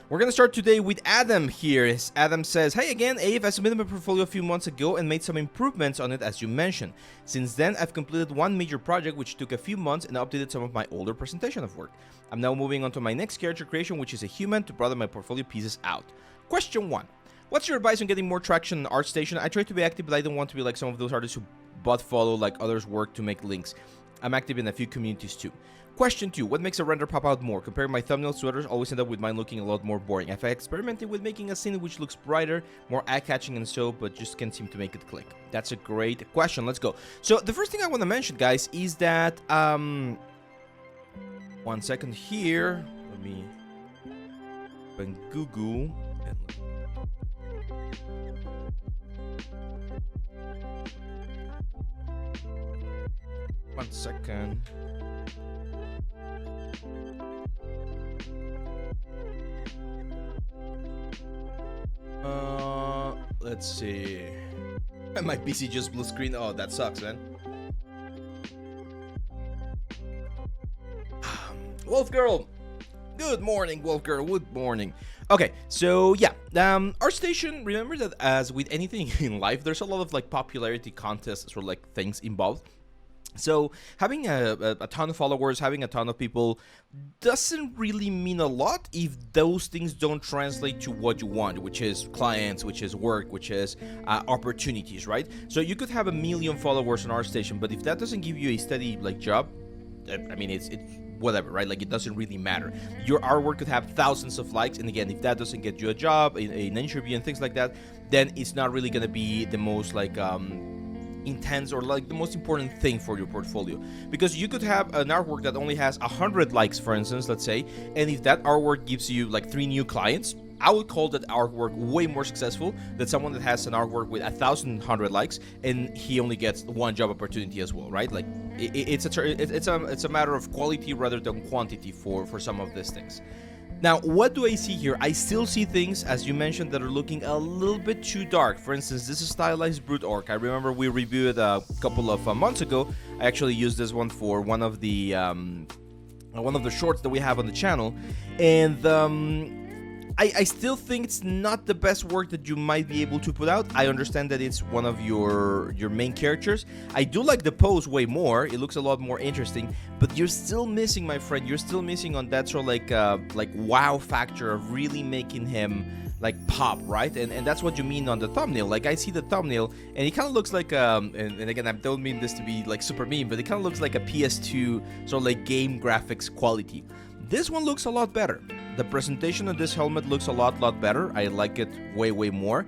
We're gonna start today with Adam here. Adam says, "Hey again, Ave, I submitted my portfolio a few months ago and made some improvements on it as you mentioned. Since then, I've completed one major project which took a few months and updated some of my older presentation of work. I'm now moving on to my next character creation, which is a human, to broaden my portfolio pieces out. Question 1. What's your advice on getting more traction on ArtStation? I try to be active, but I don't want to be like some of those artists who but follow like others' work to make links. I'm active in a few communities too. Question 2. What makes a render pop out more? Comparing my thumbnails to others, always end up with mine looking a lot more boring. I've experimented with making a scene which looks brighter, more eye-catching and so, but just can't seem to make it click." That's a great question. Let's go. So the first thing I want to mention, guys, is that 1 second here. Let me open Google. 1 second. Let's see. My PC just blue screen. Oh, that sucks, man. Wolf Girl. Good morning, Wolf Girl. Good morning. Okay, so yeah, ArtStation, remember that as with anything in life, there's a lot of like popularity contests or like things involved. So having a ton of followers, having a ton of people doesn't really mean a lot if those things don't translate to what you want, which is clients, which is work, which is opportunities, right? So you could have 1 million followers on ArtStation, but if that doesn't give you a steady like job, I mean, it's whatever, right? Like, it doesn't really matter. Your artwork could have thousands of likes, and again, if that doesn't get you a job, an interview and things like that, then it's not really gonna be the most like intense or like the most important thing for your portfolio, because you could have an artwork that only has 100 likes, for instance, let's say, and if that artwork gives you like 3 new clients, I would call that artwork way more successful than someone that has an artwork with 1,100 likes and he only gets 1 job opportunity as well, right? Like it's a matter of quality rather than quantity for some of these things. Now, what do I see here? I still see things, as you mentioned, that are looking a little bit too dark. For instance, this is stylized brute orc. I remember we reviewed a couple of months ago. I actually used this one for one of the shorts that we have on the channel, and I still think it's not the best work that you might be able to put out. I understand that it's one of your main characters. I do like the pose way more. It looks a lot more interesting, but you're still missing, my friend. You're still missing on that sort of like wow factor of really making him like pop, right? And that's what you mean on the thumbnail. Like, I see the thumbnail and it kind of looks like and again, I don't mean this to be like super mean, but it kind of looks like a PS2 sort of like game graphics quality. This one looks a lot better. The presentation of this helmet looks a lot better. I like it way more.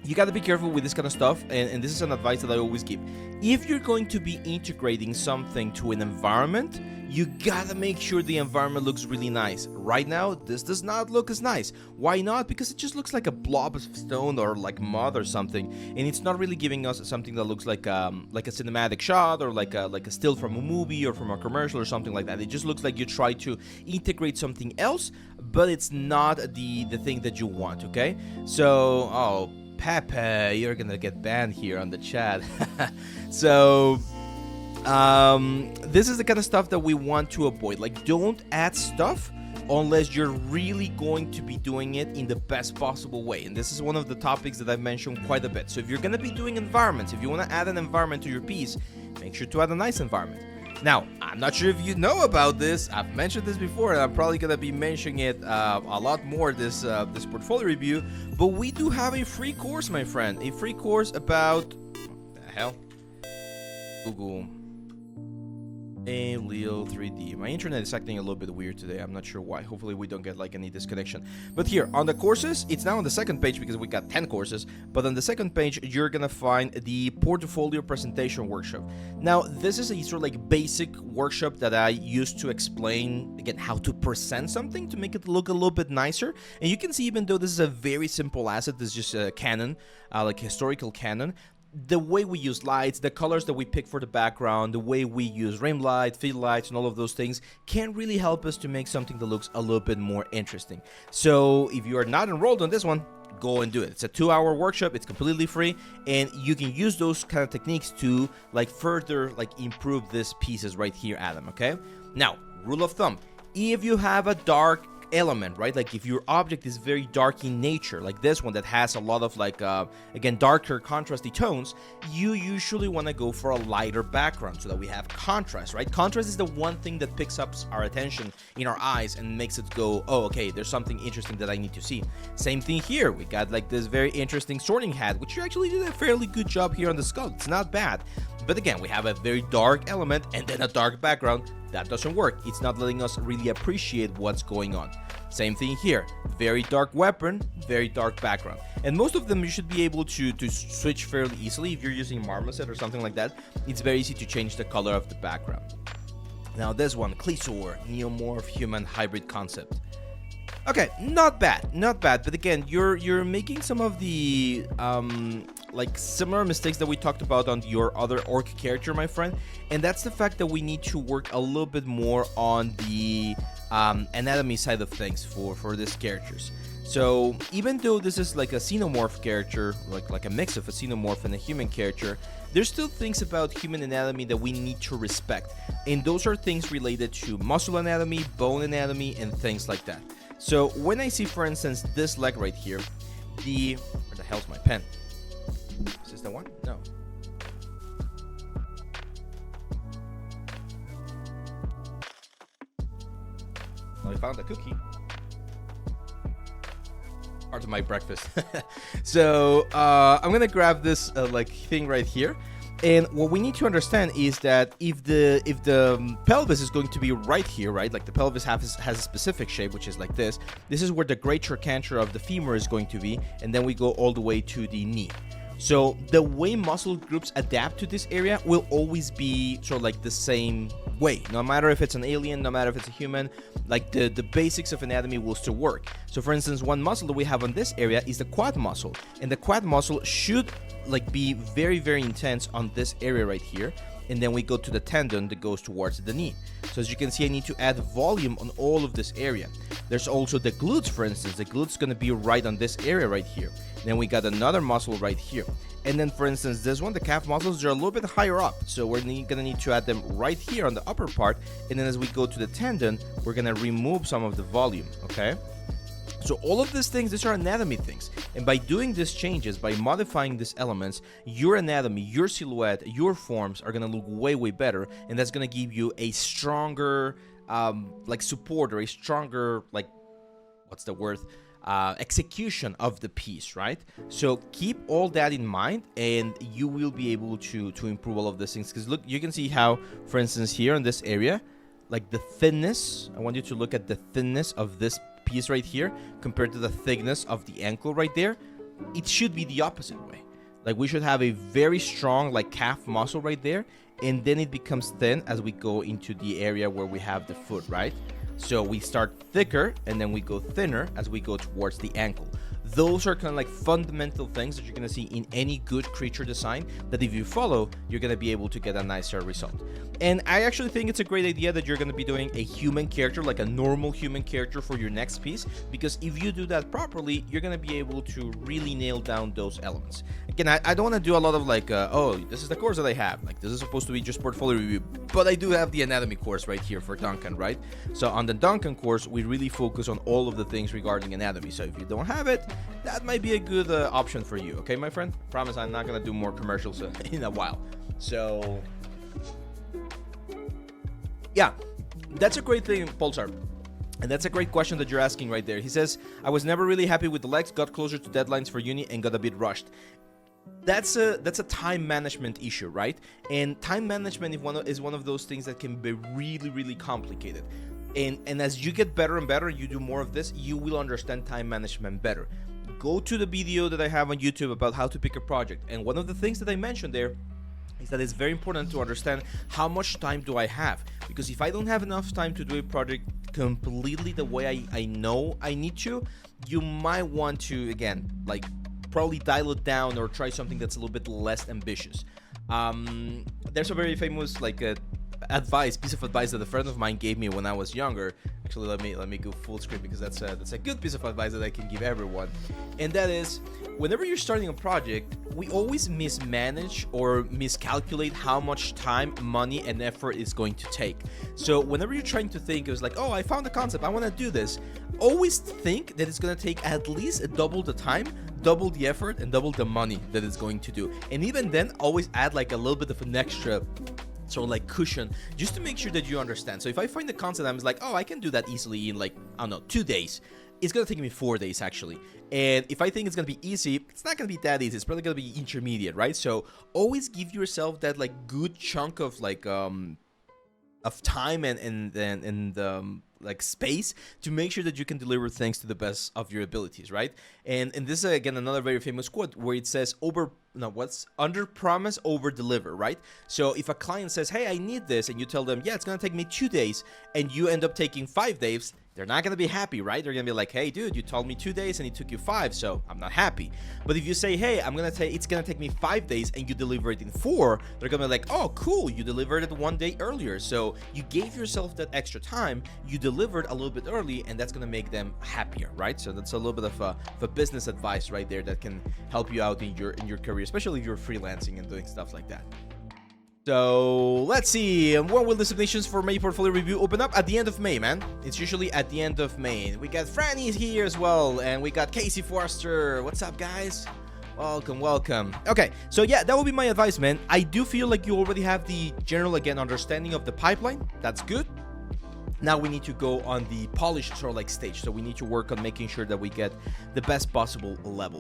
You gotta be careful with this kind of stuff, and this is an advice that I always give. If you're going to be integrating something to an environment, you gotta make sure the environment looks really nice. Right now, this does not look as nice. Why not? Because it just looks like a blob of stone or like mud or something, and it's not really giving us something that looks like a cinematic shot or like a still from a movie or from a commercial or something like that. It just looks like you try to integrate something else, but it's not the thing that you want. Okay, so Pepe, you're gonna get banned here on the chat. So this is the kind of stuff that we want to avoid. Like, don't add stuff unless you're really going to be doing it in the best possible way, and this is one of the topics that I've mentioned quite a bit. So if you're gonna be doing environments, if you want to add an environment to your piece, make sure to add a nice environment. Now, I'm not sure if you know about this. I've mentioned this before, and I'm probably gonna be mentioning it a lot more this portfolio review. But we do have a free course, my friend. A free course about what the hell? Google. Leal 3D. My internet is acting a little bit weird today. I'm not sure why. Hopefully we don't get like any disconnection. But here on the courses, it's now on the second page because we got 10 courses. But on the second page, you're gonna find the portfolio presentation workshop. Now, this is a sort of like basic workshop that I used to explain again how to present something to make it look a little bit nicer. And you can see, even though this is a very simple asset, this is just a Canon, like historical Canon, the way we use lights, the colors that we pick for the background, the way we use rim light, field lights, and all of those things can really help us to make something that looks a little bit more interesting. So if you are not enrolled on this one, go and do it. It's a 2-hour workshop. It's completely free, and you can use those kind of techniques to like further like improve these pieces right here, Adam. Okay. Now, rule of thumb: if you have a dark element, right? Like if your object is very dark in nature, like this one that has a lot of like again, darker contrasty tones, you usually want to go for a lighter background so that we have contrast, right? Contrast is the one thing that picks up our attention in our eyes and makes it go, oh, okay, there's something interesting that I need to see. Same thing here. We got like this very interesting sorting hat, which you actually did a fairly good job here on the skull. It's not bad. But again, we have a very dark element and then a dark background. That doesn't work. It's not letting us really appreciate what's going on. Same thing here. Very dark weapon, very dark background. And most of them you should be able to switch fairly easily. If you're using Marmoset or something like that, it's very easy to change the color of the background. Now this one, Clesaur, Neomorph Human Hybrid Concept. Okay, not bad, but again, you're making some of the like similar mistakes that we talked about on your other orc character, my friend, and that's the fact that we need to work a little bit more on the anatomy side of things for these characters. So even though this is like a xenomorph character, like a mix of a xenomorph and a human character, there's still things about human anatomy that we need to respect, and those are things related to muscle anatomy, bone anatomy, and things like that. So when I see, for instance, this leg right here, where the hell's my pen? Is this the one? No. Well, I found a cookie. Part of my breakfast. So I'm gonna grab this like thing right here. And what we need to understand is that if the pelvis is going to be right here, right, like the pelvis has a specific shape, which is like this is where the great trochanter of the femur is going to be, and then we go all the way to the knee. So the way muscle groups adapt to this area will always be sort of like the same way, no matter if it's an alien, no matter if it's a human, like the basics of anatomy will still work. So for instance, one muscle that we have on this area is the quad muscle, and the quad muscle should like be very, very intense on this area right here, and then we go to the tendon that goes towards the knee. So as you can see, I need to add volume on all of this area. There's also the glutes, for instance. The glutes going to be right on this area right here. Then we got another muscle right here. And then, for instance, this one, the calf muscles, are a little bit higher up. So we're going to need to add them right here on the upper part. And then as we go to the tendon, we're going to remove some of the volume, okay? So all of these things, these are anatomy things. And by doing these changes, by modifying these elements, your anatomy, your silhouette, your forms are going to look way, way better. And that's going to give you a stronger, like support, or a stronger, like, what's the word? Execution of the piece, right? So keep all that in mind, and you will be able to improve all of these things. Because look, you can see how, for instance, here in this area, like the thinness, I want you to look at the thinness of this piece right here compared to the thickness of the ankle right there. It should be the opposite way. Like we should have a very strong like calf muscle right there, and then it becomes thin as we go into the area where we have the foot, right? So we start thicker and then we go thinner as we go towards the ankle. Those are kind of like fundamental things that you're going to see in any good creature design that if you follow, you're going to be able to get a nicer result. And I actually think it's a great idea that you're going to be doing a human character, like a normal human character for your next piece, because if you do that properly, you're going to be able to really nail down those elements. Again, I don't want to do a lot of like, oh, this is the course that I have. Like, this is supposed to be just portfolio review, but I do have the anatomy course right here for Duncan, right? So on the Duncan course, we really focus on all of the things regarding anatomy. So if you don't have it, that might be a good option for you, okay, my friend? Promise I'm not gonna do more commercials in a while. So yeah, that's a great thing, Pulsar. And that's a great question that you're asking right there. He says, I was never really happy with the legs, got closer to deadlines for uni and got a bit rushed. That's a time management issue, right? And time management is one of those things that can be really, really complicated. And as you get better and better, you do more of this, you will understand time management better. Go to the video that I have on YouTube about how to pick a project. And one of the things that I mentioned there is that it's very important to understand how much time do I have. Because if I don't have enough time to do a project completely the way I know I need to, you might want to, again, like probably dial it down or try something that's a little bit less ambitious. There's a very famous like piece of advice that a friend of mine gave me when I was younger. Actually, let me go full screen because that's a good piece of advice that I can give everyone. And that is, whenever you're starting a project, we always mismanage or miscalculate how much time, money, and effort it's going to take. So whenever you're trying to think, it was like, oh, I found a concept, I want to do this. Always think that it's going to take at least double the time, double the effort, and double the money that it's going to do. And even then, always add like a little bit of an extra sort of like cushion, just to make sure that you understand. So if I find the concept, I'm like, oh, I can do that easily in like, I don't know, 2 days. It's gonna take me 4 days actually. And if I think it's gonna be easy, it's not gonna be that easy. It's probably gonna be intermediate, right? So always give yourself that like good chunk of like of time and like space to make sure that you can deliver things to the best of your abilities, right? And this is again another very famous quote where it says under promise, over deliver, right? So if a client says, hey, I need this, and you tell them, yeah, it's gonna take me 2 days, and you end up taking 5 days, they're not gonna be happy, right? They're gonna be like, hey, dude, you told me 2 days and it took you 5, so I'm not happy. But if you say, hey, it's gonna take me 5 days and you deliver it in 4, they're gonna be like, oh, cool, you delivered it 1 day earlier. So you gave yourself that extra time, you delivered a little bit early, and that's gonna make them happier, right? So that's a little bit of a business advice right there that can help you out in your career, especially if you're freelancing and doing stuff like that. So let's see, when will the submissions for May portfolio review open up? At the end of May, man. It's usually at the end of May. We got Franny's here as well, and we got Casey Forster. What's up, guys? Welcome, welcome. Okay, so yeah, that would be my advice, man. I do feel like you already have the general, again, understanding of the pipeline. That's good. Now we need to go on the polished sort of like stage. So we need to work on making sure that we get the best possible level.